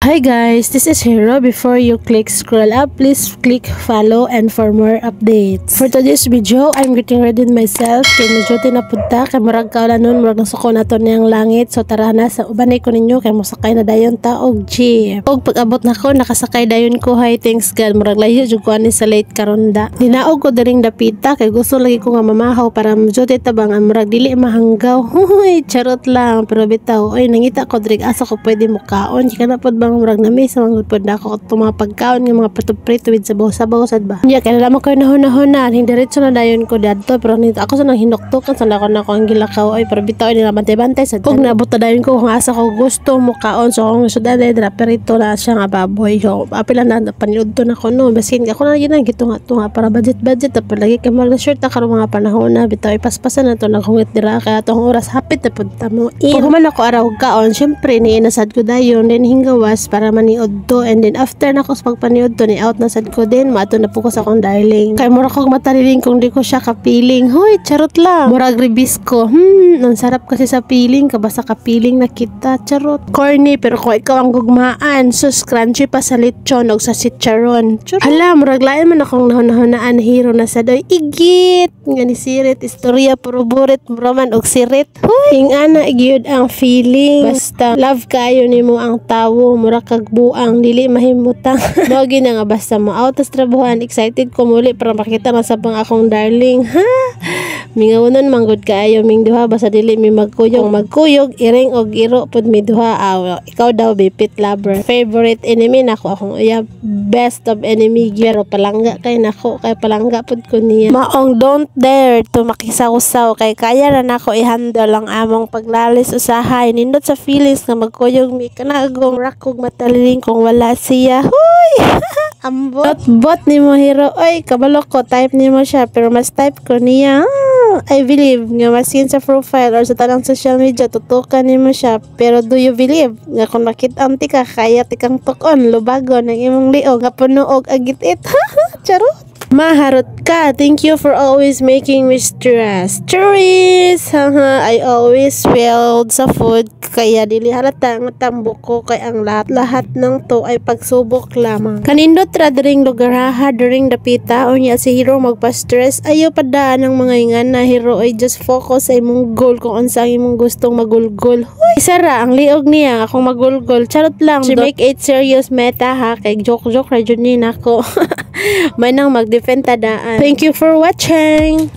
Hi guys, this is Hero. Before you click scroll up, please click follow and for more updates. For today's video, I'm getting ready myself. Kaya medyo tinapunta, kaya marag kaulan nun, marag nasuko na to niyang langit. So tara na, sa ubanay ko ninyo, kaya masakay na dayon ta og jeep. Og pag-abot na ko, nakasakay dayon ko, hi thanks God. Marag layo, jud ko ani sa late karonda. Dinaog ko daring dapita, kaya gusto lagi ko nga mamahaw para medyo titabang ang marag dili mahanggaw. Huy, charot lang, pero bitaw, oy, nangita ko drig asa ko pwede mukaon. Kaya na pod bang murag na may sa mga pod ako tumapagkaon ng mga prito-prito with sabaw-sabaw sad ba. Nya kaya naman ko nahuna-huna, hindi diretso na dayon ko dadto pero nito ako sa nang hinuktukan sa nako na ko ang gilakaw ay pero bitaw nila bantay-bantay sad. Kung naabot na dayon ko kung asa ko gusto mukaon so kung sudan ay dra perito na siya nga baboy. So apila na paniud to na ko no baskin ako na yun ang gitunga-tunga para budget tapos lagi kay mag short ta karon mga panahon na bitaw ipaspasan na to naghungit dira kaya tong oras hapit na punta mo. Pag human ako araw kaon syempre ni nasad ko dayon then hingawas para maniod to and then after na ko sa pagpaniod to ni out na sad ko din maato na po ko sa akong darling kay mura kong mataliling kung di ko siya kapiling. Hoy charot lang murag ribis ko ang sarap kasi sa piling kabasa kapiling na kita charot corny pero kung ikaw ang gugmaan sus crunchy pa sa lechon o sa chicharon hala murag lain man akong nahunahunaan hero na sa doy igit nga ni sirit istorya puro burit muraman og sirit huy ingana gyud ang feeling basta love kayo nimo ang tawo mura kag buang dili mahimutang dogi na nga basta mo out sa trabahoan excited ko muli para makita masabang akong darling ha mingawonon manggod kaayo ming duha basta dili mi magkuyog iring og iro pud mi duha ikaw daw bipit lover favorite enemy nako akong uyab best of enemy pero palangga kay nako kay palangga pud ko niya maong don't dare to makisaw-saw kay kaya ra nako i-handle ang among paglalis usahay nindot sa feelings nga magkuyog mi kanagong rakog mataliling kung wala siya huy ambot bot ni mo hero oy kabalo ko type ni mo siya pero mas type ko niya I believe nga masin sa profile or sa tanang social media tutukan ni mo siya pero do you believe nga kung makit-ang tika kaya tikang tukon lubagon ang imong liog nga puno og agitit charot maharot ka. Thank you for always making me stress. Tourist! I always failed sa food kaya dili halata ang tambok ko kay ang lahat ng to ay pagsubok lamang. Kanindot ra during lugaraha during dapita o niya si hero magpa-stress ayaw padaan ng mga ingan na hero ay just focus sa imong goal kung unsa ang imong gustong magulgol. Huy! Sara ang liog niya akong magulgol. Charot lang. She make it serious meta ha kay joke ra jud ni nako. May nang mag-defend tadaan. Thank you for watching.